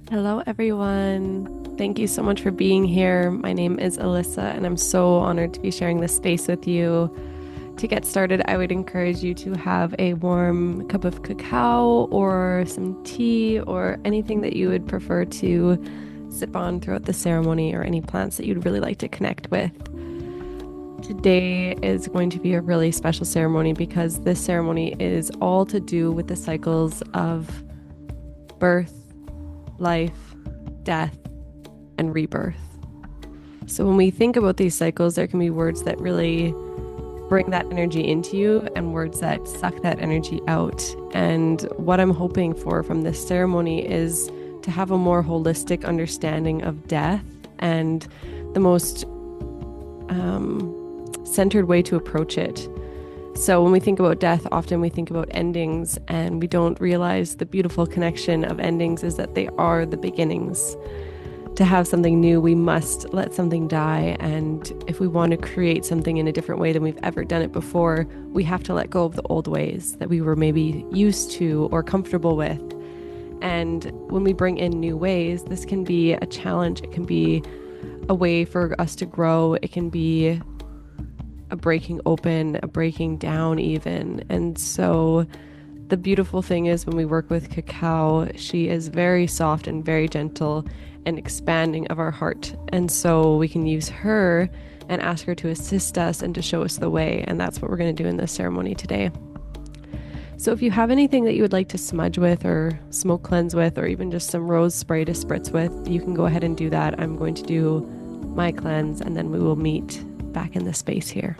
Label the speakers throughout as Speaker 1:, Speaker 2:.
Speaker 1: Hello, everyone. Thank you so much for being here. My name is Alyssa, and I'm so honored to be sharing this space with you. To get started, I would encourage you to have a warm cup of cacao or some tea or anything that you would prefer to sip on throughout the ceremony, or any plants that you'd really like to connect with. Today is going to be a really special ceremony because this ceremony is all to do with the cycles of birth, life, death, and rebirth. So when we think about these cycles, there can be words that really bring that energy into you and words that suck that energy out. And what I'm hoping for from this ceremony is to have a more holistic understanding of death and the most centered way to approach it. So when we think about death, often we think about endings, and we don't realize the beautiful connection of endings is that they are the beginnings. To have something new, we must let something die. And if we want to create something in a different way than we've ever done it before, we have to let go of the old ways that we were maybe used to or comfortable with. And when we bring in new ways, this can be a challenge. It can be a way for us to grow. It can be a breaking open, a breaking down, even. And so the beautiful thing is when we work with Cacao, she is very soft and very gentle and expanding of our heart. And so we can use her and ask her to assist us and to show us the way. And that's what we're going to do in this ceremony today. So if you have anything that you would like to smudge with or smoke cleanse with, or even just some rose spray to spritz with, you can go ahead and do that. I'm going to do my cleanse, and then we will meet back in the space here.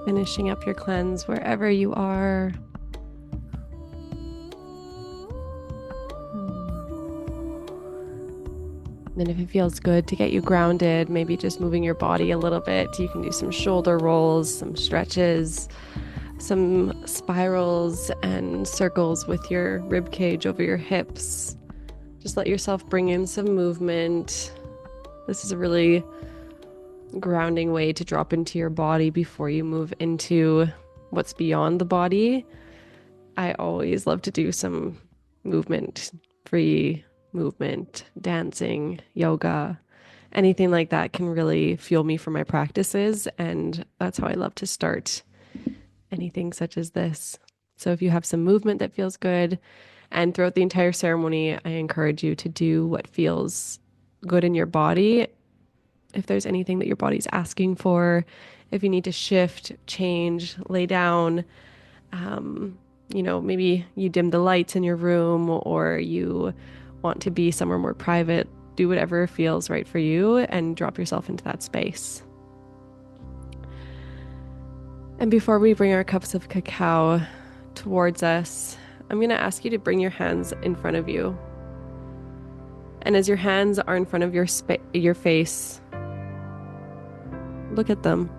Speaker 1: Finishing up your cleanse wherever you are. And if it feels good to get you grounded, maybe just moving your body a little bit. You can do some shoulder rolls, some stretches, some spirals and circles with your rib cage over your hips. Just let yourself bring in some movement. This is a really grounding way to drop into your body before you move into what's beyond the body. I always love to do some movement, free movement, dancing, yoga, anything like that can really fuel me for my practices. And that's how I love to start anything such as this. So if you have some movement that feels good, and throughout the entire ceremony, I encourage you to do what feels good in your body. If there's anything that your body's asking for, if you need to shift, change, lay down, maybe you dim the lights in your room, or you want to be somewhere more private, do whatever feels right for you and drop yourself into that space. And before we bring our cups of cacao towards us, I'm going to ask you to bring your hands in front of you. And as your hands are in front of your face, look at them.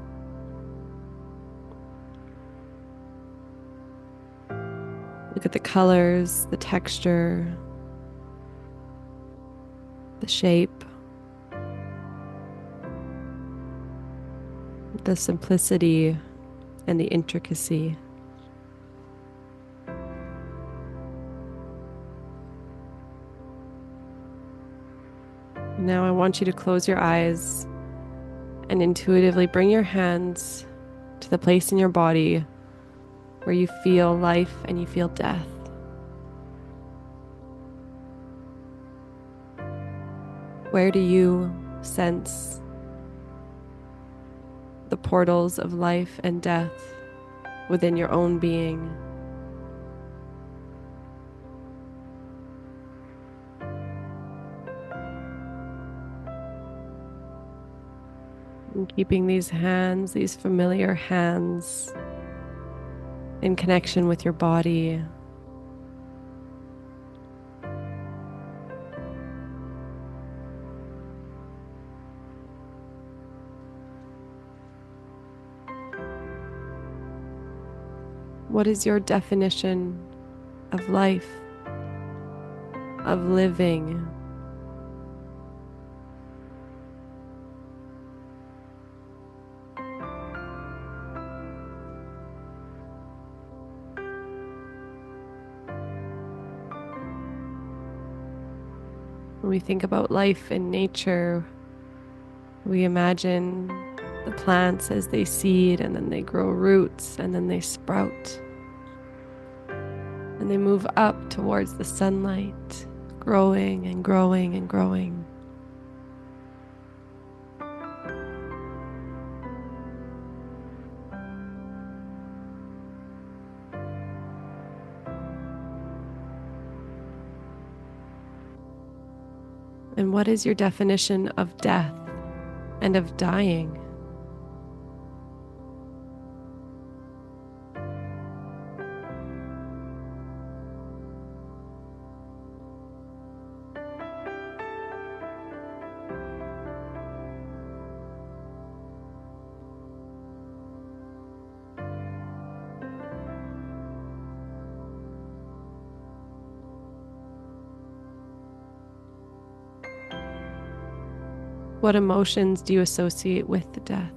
Speaker 1: Look at the colors, the texture, the shape, the simplicity, and the intricacy. Now I want you to close your eyes and intuitively bring your hands to the place in your body where you feel life and you feel death. Where do you sense the portals of life and death within your own being? And keeping these hands, these familiar hands, in connection with your body. What is your definition of life, of living? When we think about life in nature, we imagine the plants as they seed and then they grow roots and then they sprout. And they move up towards the sunlight, growing and growing and growing. And what is your definition of death and of dying? What emotions do you associate with the death?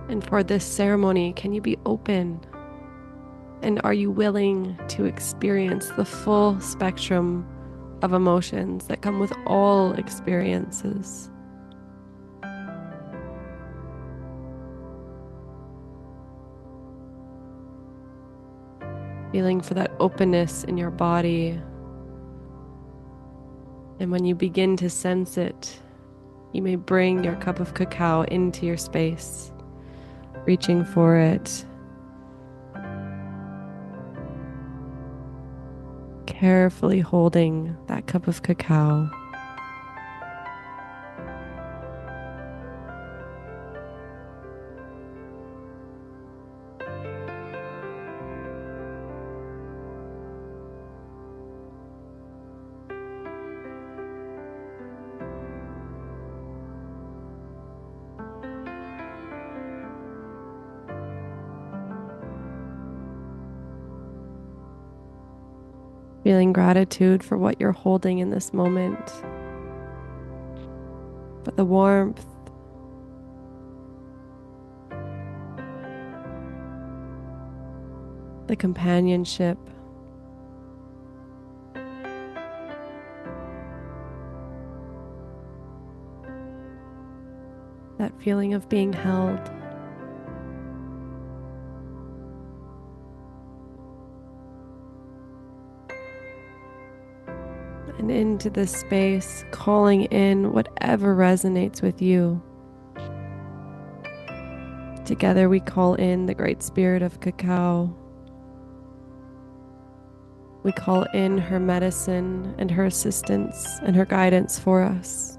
Speaker 1: And for this ceremony, can you be open? And are you willing to experience the full spectrum of emotions that come with all experiences? Feeling for that openness in your body. And when you begin to sense it, you may bring your cup of cacao into your space, reaching for it, carefully holding that cup of cacao. Feeling gratitude for what you're holding in this moment, but the warmth, the companionship, that feeling of being held. And into this space, calling in whatever resonates with you. Together we call in the Great Spirit of Cacao. We call in her medicine and her assistance and her guidance for us.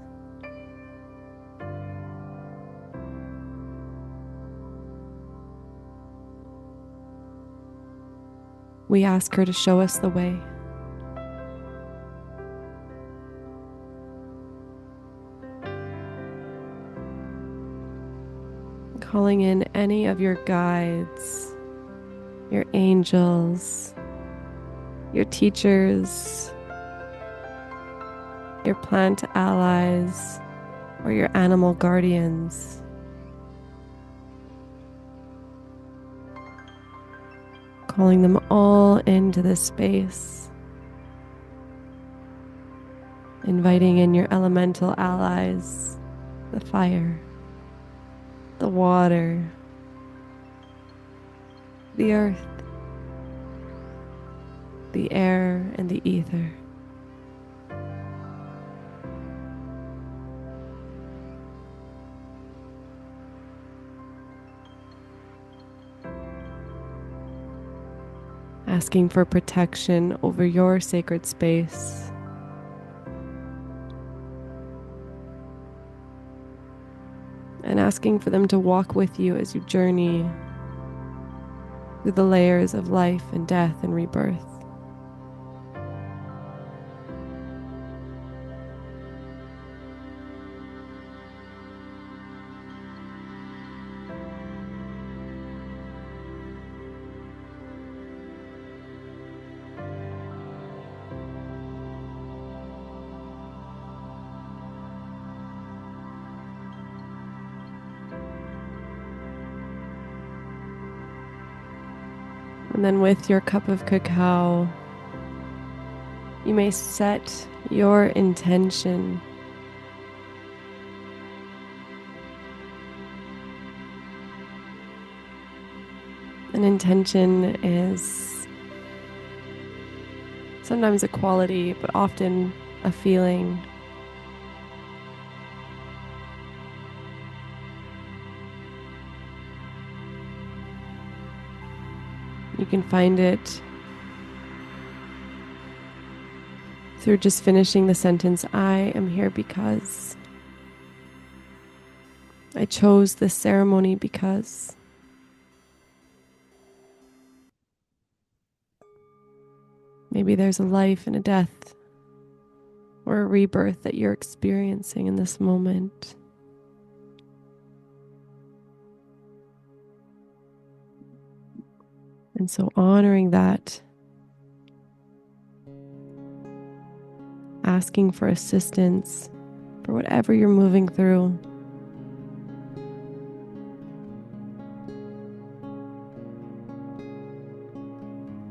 Speaker 1: we ask her to show us the way. Calling in any of your guides, your angels, your teachers, your plant allies, or your animal guardians. Calling them all into this space. Inviting in your elemental allies, the fire, the water, the earth, the air, and the ether. Asking for protection over your sacred space. And asking for them to walk with you as you journey through the layers of life and death and rebirth. And then with your cup of cacao, you may set your intention. An intention is sometimes a quality, but often a feeling. You can find it through just finishing the sentence, I am here because. I chose this ceremony because. Maybe there's a life and a death or a rebirth that you're experiencing in this moment. And so honoring that, asking for assistance for whatever you're moving through.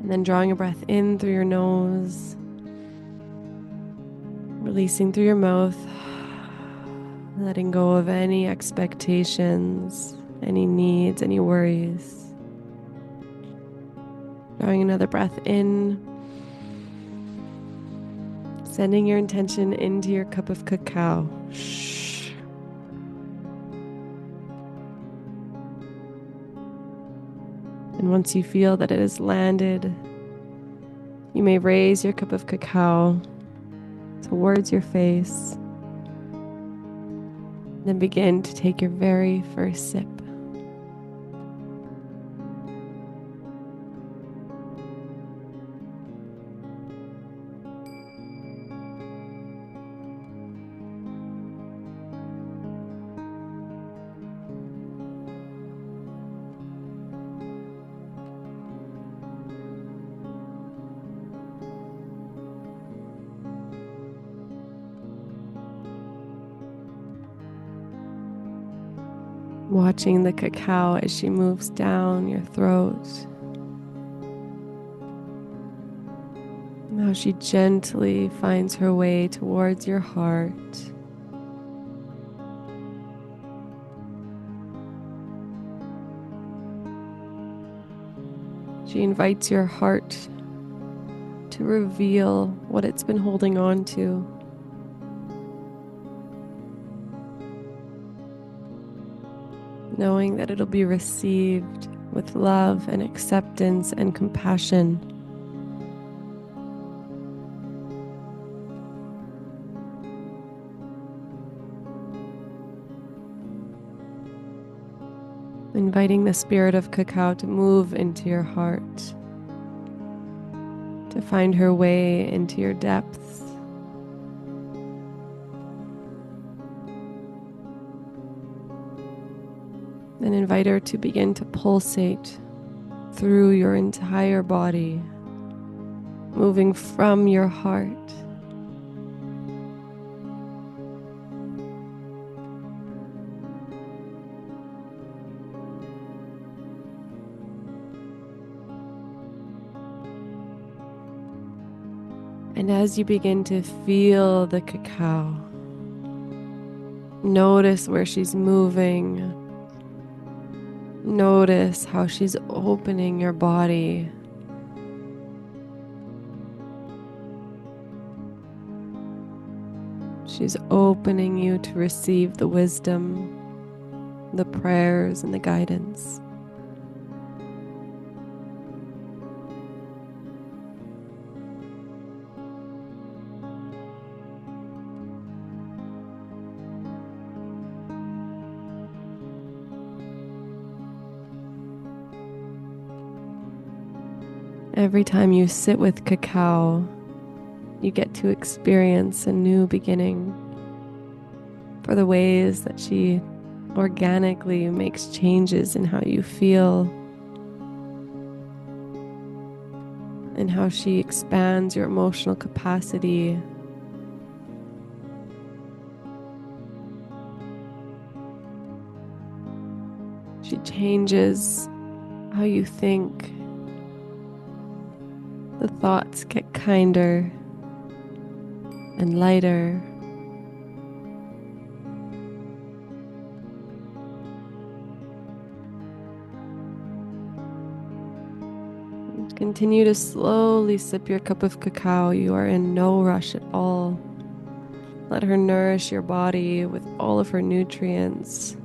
Speaker 1: And then drawing a breath in through your nose, releasing through your mouth, letting go of any expectations, any needs, any worries. Drawing another breath in, sending your intention into your cup of cacao. And once you feel that it has landed, you may raise your cup of cacao towards your face. Then begin to take your very first sip. Watching the cacao as she moves down your throat. How she gently finds her way towards your heart. She invites your heart to reveal what it's been holding on to. Knowing that it'll be received with love and acceptance and compassion. Inviting the spirit of cacao to move into your heart. to find her way into your depths. And invite her to begin to pulsate through your entire body, moving from your heart and as you begin to feel the cacao, notice where she's moving. Notice how she's opening your body. She's opening you to receive the wisdom, the prayers, and the guidance. Every time you sit with cacao, you get to experience a new beginning for the ways that she organically makes changes in how you feel and how she expands your emotional capacity. She changes how you think. The thoughts get kinder and lighter. Continue to slowly sip your cup of cacao. You are in no rush at all. Let her nourish your body with all of her nutrients.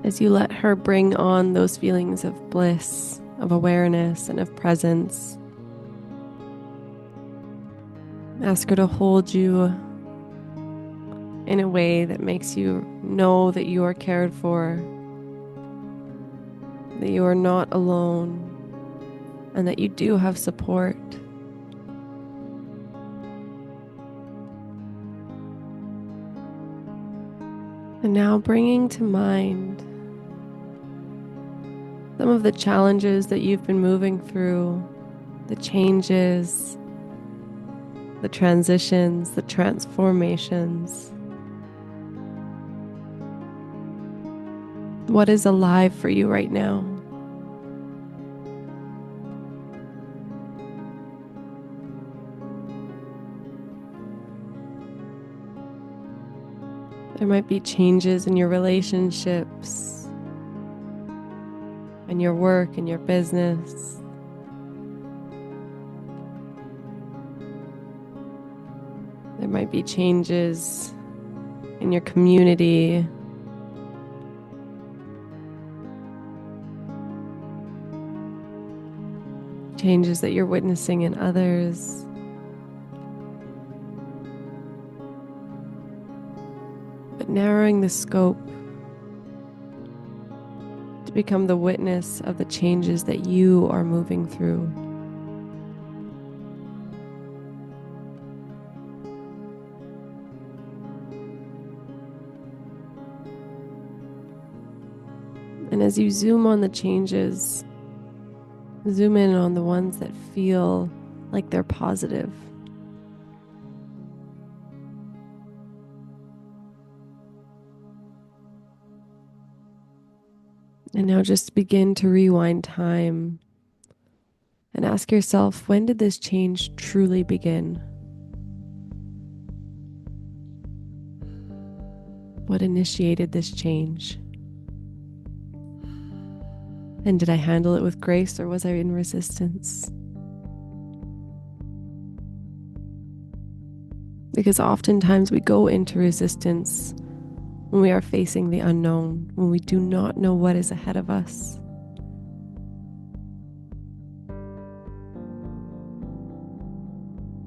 Speaker 1: As you let her bring on those feelings of bliss, of awareness, and of presence, ask her to hold you in a way that makes you know that you are cared for, that you are not alone, and that you do have support. And now bringing to mind some of the challenges that you've been moving through, the changes, the transitions, the transformations. What is alive for you right now? There might be changes in your relationships, in your work, in your business. There might be changes in your community. Changes that you're witnessing in others. But narrowing the scope to become the witness of the changes that you are moving through. And as you zoom on the changes, zoom in on the ones that feel like they're positive. And now just begin to rewind time and ask yourself, when did this change truly begin? What initiated this change? And did I handle it with grace, or was I in resistance? Because oftentimes we go into resistance when we are facing the unknown, when we do not know what is ahead of us.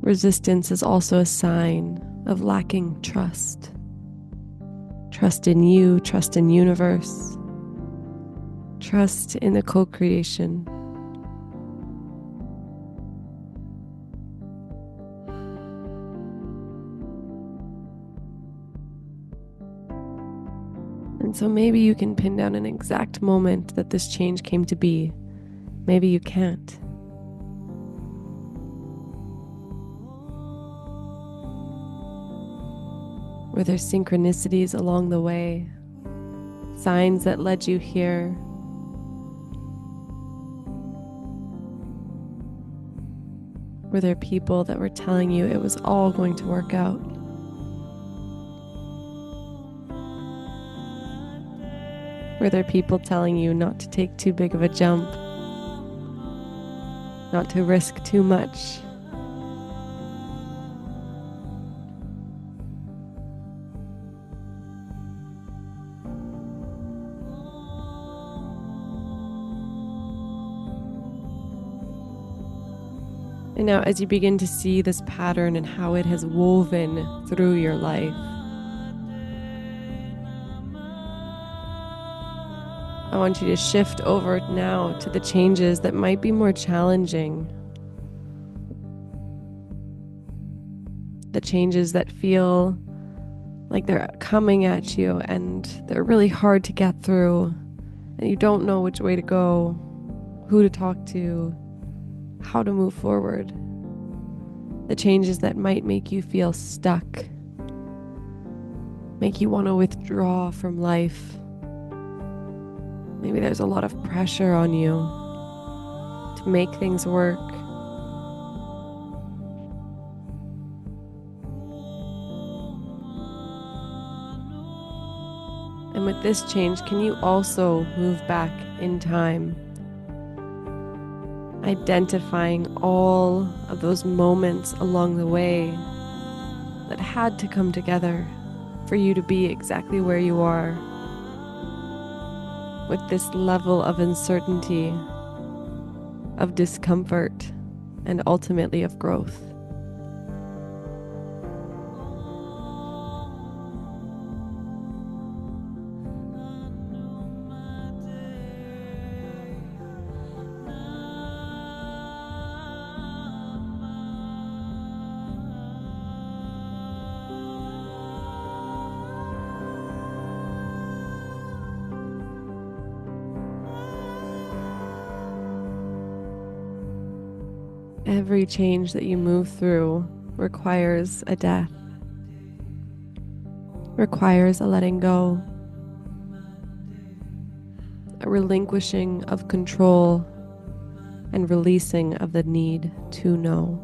Speaker 1: Resistance is also a sign of lacking trust. Trust in you, trust in universe, trust in the co-creation. And so maybe you can pin down an exact moment that this change came to be. Maybe you can't. Were there synchronicities along the way? Signs that led you here? Were there people that were telling you it was all going to work out? Were there people telling you not to take too big of a jump? Not to risk too much? And now, as you begin to see this pattern and how it has woven through your life, I want you to shift over now to the changes that might be more challenging. The changes that feel like they're coming at you and they're really hard to get through, and you don't know which way to go, who to talk to, how to move forward. The changes that might make you feel stuck, make you want to withdraw from life. Maybe there's a lot of pressure on you to make things work. And with this change, can you also move back in time? Identifying all of those moments along the way that had to come together for you to be exactly where you are, with this level of uncertainty, of discomfort, and ultimately of growth. Every change that you move through requires a death, requires a letting go, a relinquishing of control, and releasing of the need to know.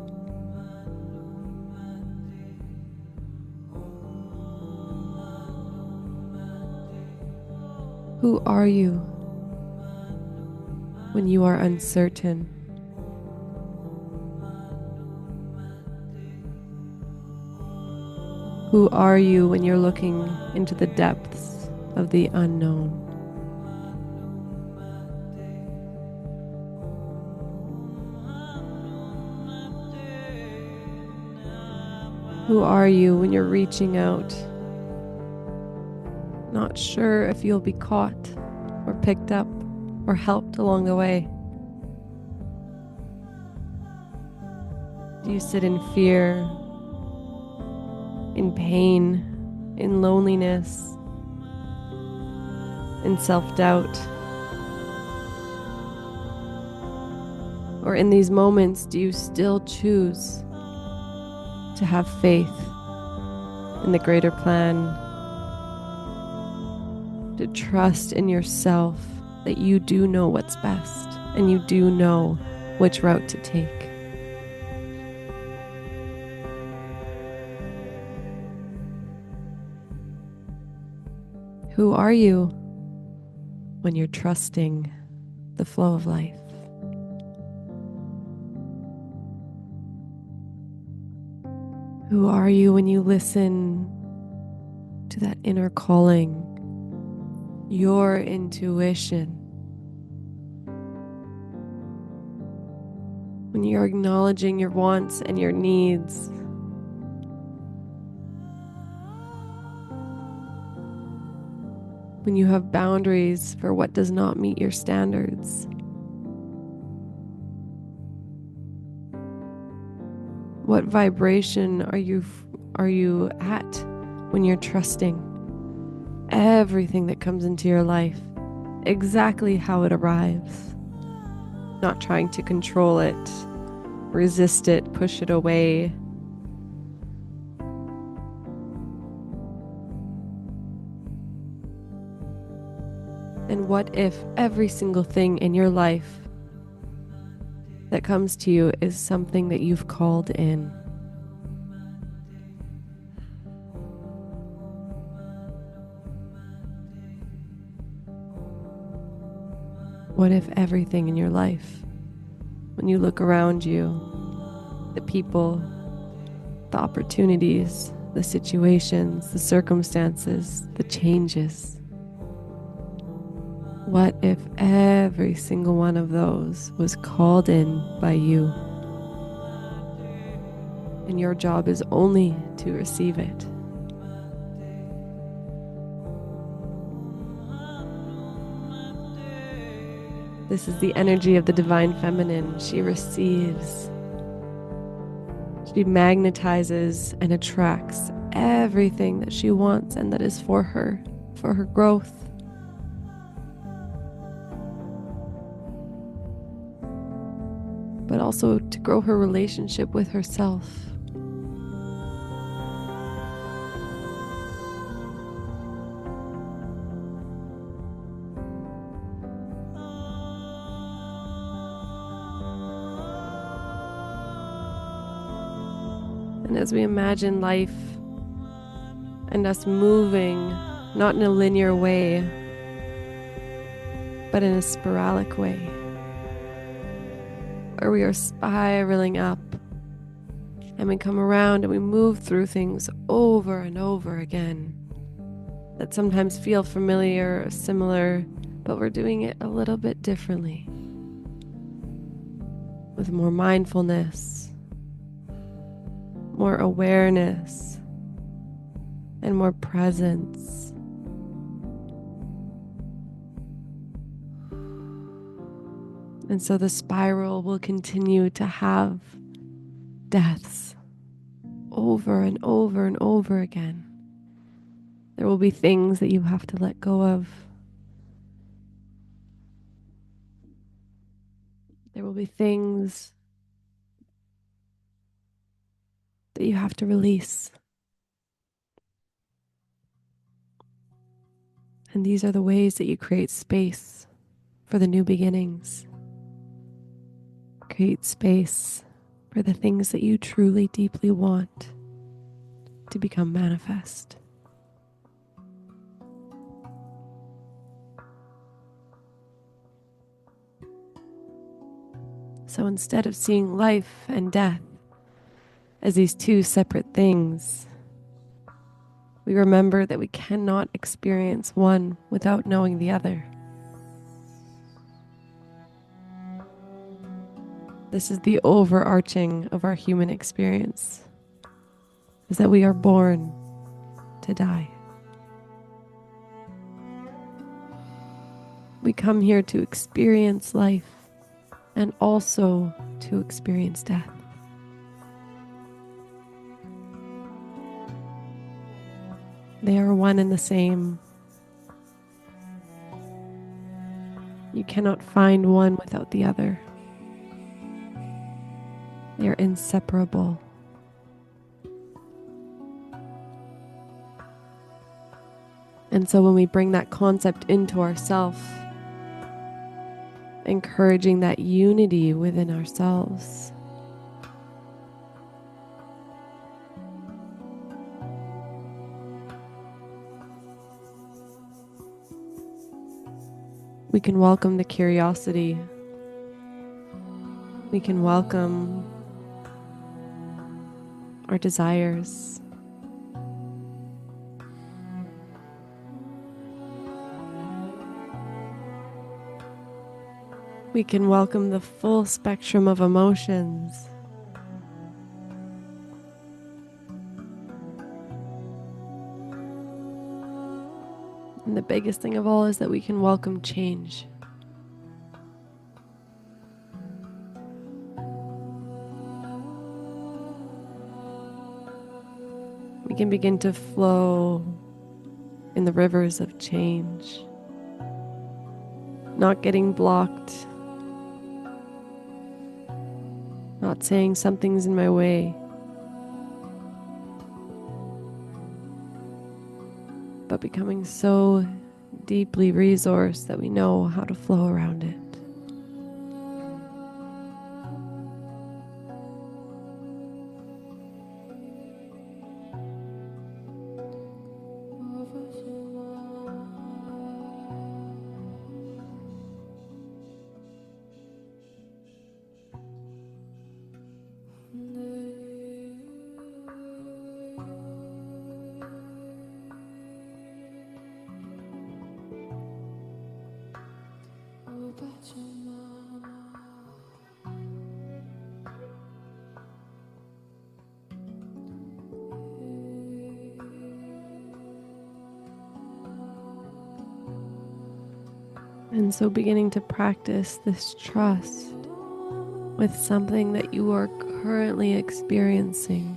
Speaker 1: Who are you when you are uncertain? Who are you when you're looking into the depths of the unknown? Who are you when you're reaching out, not sure if you'll be caught or picked up or helped along the way? Do you sit in fear, in pain, in loneliness, in self-doubt? Or in these moments, do you still choose to have faith in the greater plan, to trust in yourself that you do know what's best and you do know which route to take? Who are you when you're trusting the flow of life? Who are you when you listen to that inner calling, your intuition? When you're acknowledging your wants and your needs. When you have boundaries for what does not meet your standards. What vibration are you at when you're trusting everything that comes into your life, exactly how it arrives, not trying to control it, resist it, push it away. And what if every single thing in your life that comes to you is something that you've called in? What if everything in your life, when you look around you, the people, the opportunities, the situations, the circumstances, the changes, what if every single one of those was called in by you? And your job is only to receive it. This is the energy of the divine feminine. She receives. She magnetizes and attracts everything that she wants and that is for her growth. But also to grow her relationship with herself. And as we imagine life and us moving, not in a linear way, but in a spiralic way, where we are spiraling up and we come around and we move through things over and over again that sometimes feel familiar or similar, but we're doing it a little bit differently, with more mindfulness, more awareness, and more presence. And so the spiral will continue to have deaths over and over and over again. There will be things that you have to let go of. There will be things that you have to release. And these are the ways that you create space for the new beginnings. Create space for the things that you truly, deeply want to become manifest. So instead of seeing life and death as these two separate things, we remember that we cannot experience one without knowing the other. This is the overarching of our human experience, is that we are born to die. We come here to experience life and also to experience death. They are one and the same. You cannot find one without the other. They are inseparable. And so when we bring that concept into ourselves, encouraging that unity within ourselves, we can welcome the curiosity. We can welcome our desires. We can welcome the full spectrum of emotions. And the biggest thing of all is that we can welcome change. We can begin to flow in the rivers of change, not getting blocked, not saying something's in my way, but becoming so deeply resourced that we know how to flow around it. And so beginning to practice this trust with something that you are currently experiencing.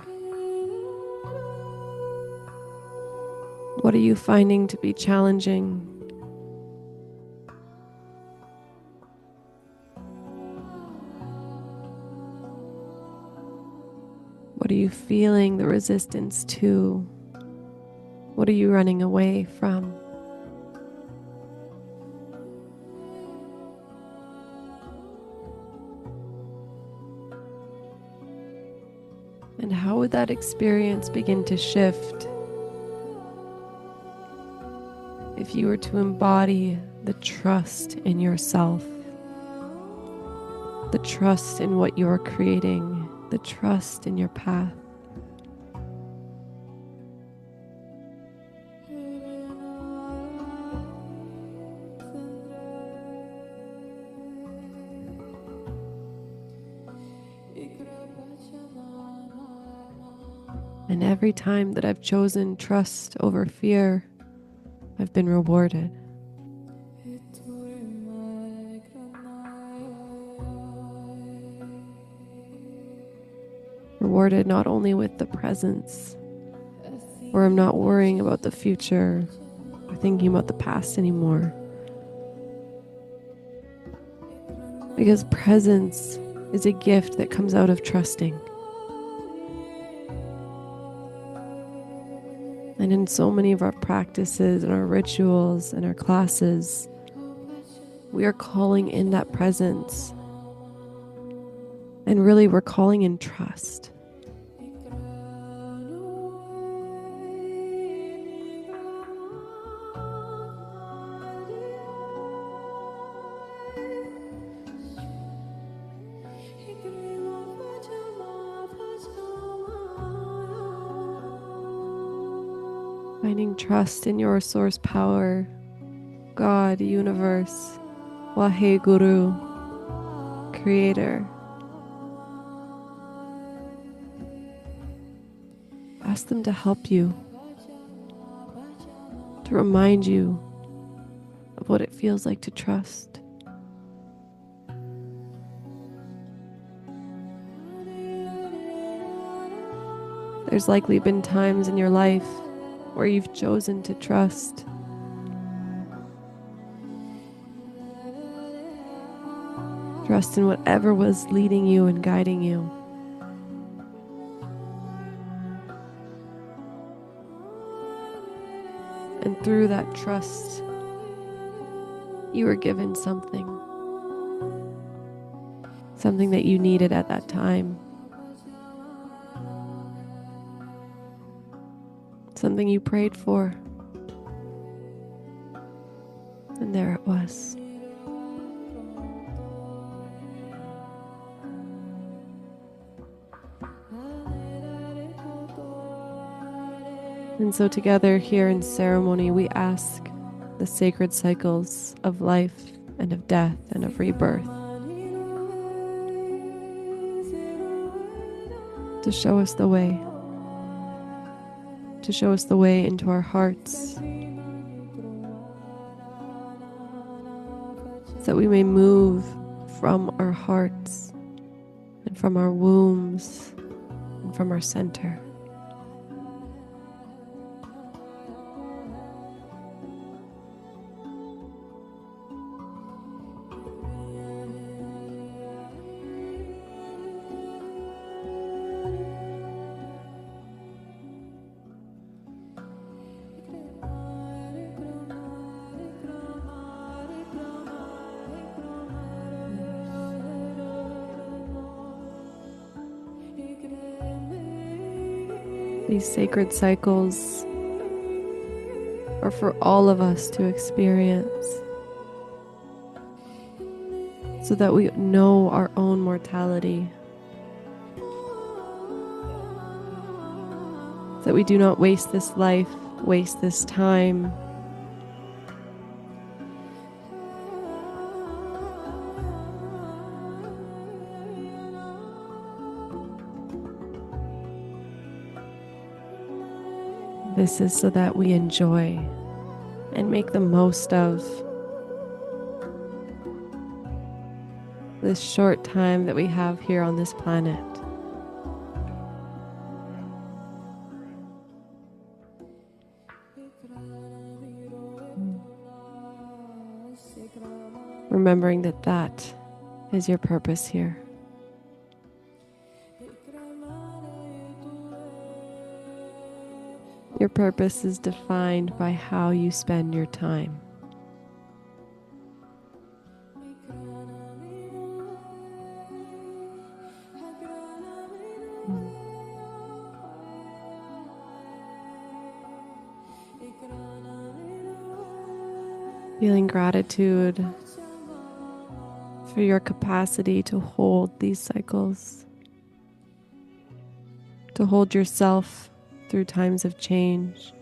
Speaker 1: What are you finding to be challenging? What are you feeling the resistance to? What are you running away from? And how would that experience begin to shift if you were to embody the trust in yourself, the trust in what you're creating, the trust in your path? And every time that I've chosen trust over fear, I've been rewarded. Rewarded not only with the presence, where I'm not worrying about the future or thinking about the past anymore. Because presence is a gift that comes out of trusting. And in so many of our practices and our rituals and our classes, we are calling in that presence. And really, we're calling in trust. Finding trust in your source power, God, universe, Waheguru, Creator. Ask them to help you, to remind you of what it feels like to trust. There's likely been times in your life where you've chosen to trust. Trust in whatever was leading you and guiding you. And through that trust, you were given something that you needed at that time. Something you prayed for. And there it was. And so together here in ceremony, we ask the sacred cycles of life and of death and of rebirth to show us the way, to show us the way into our hearts, so that we may move from our hearts and from our wombs and from our center. These sacred cycles are for all of us to experience, so that we know our own mortality, so that we do not waste this life, waste this time, This is so that we enjoy and make the most of this short time that we have here on this planet. Remembering that that is your purpose here. Your purpose is defined by how you spend your time. Feeling gratitude for your capacity to hold these cycles, to hold yourself through times of change.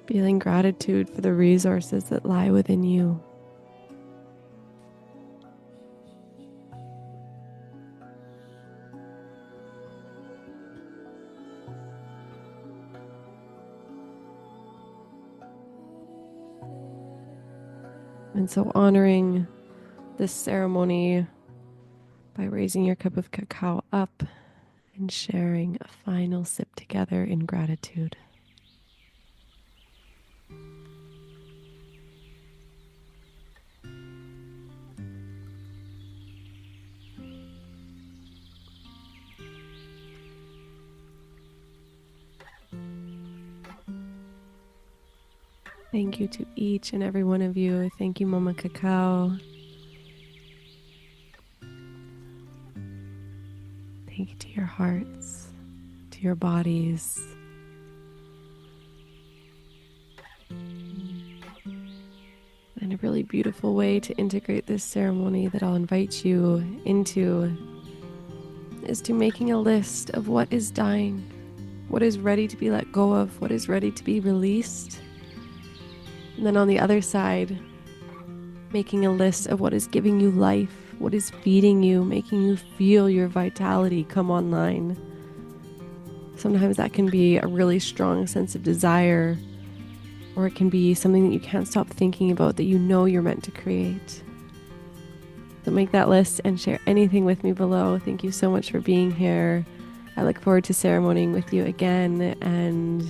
Speaker 1: Feeling gratitude for the resources that lie within you. And so honoring this ceremony by raising your cup of cacao up and sharing a final sip together in gratitude. Thank you to each and every one of you. Thank you, Mama Cacao. Thank you to your hearts, to your bodies. And a really beautiful way to integrate this ceremony that I'll invite you into is to making a list of what is dying, what is ready to be let go of, what is ready to be released. And then on the other side, making a list of what is giving you life, what is feeding you, making you feel your vitality come online. Sometimes that can be a really strong sense of desire, or it can be something that you can't stop thinking about that you know you're meant to create. So make that list and share anything with me below. Thank you so much for being here. I look forward to ceremonying with you again, and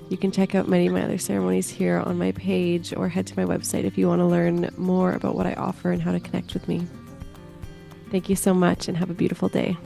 Speaker 1: you can check out many of my other ceremonies here on my page, or head to my website if you want to learn more about what I offer and how to connect with me. Thank you so much, and have a beautiful day.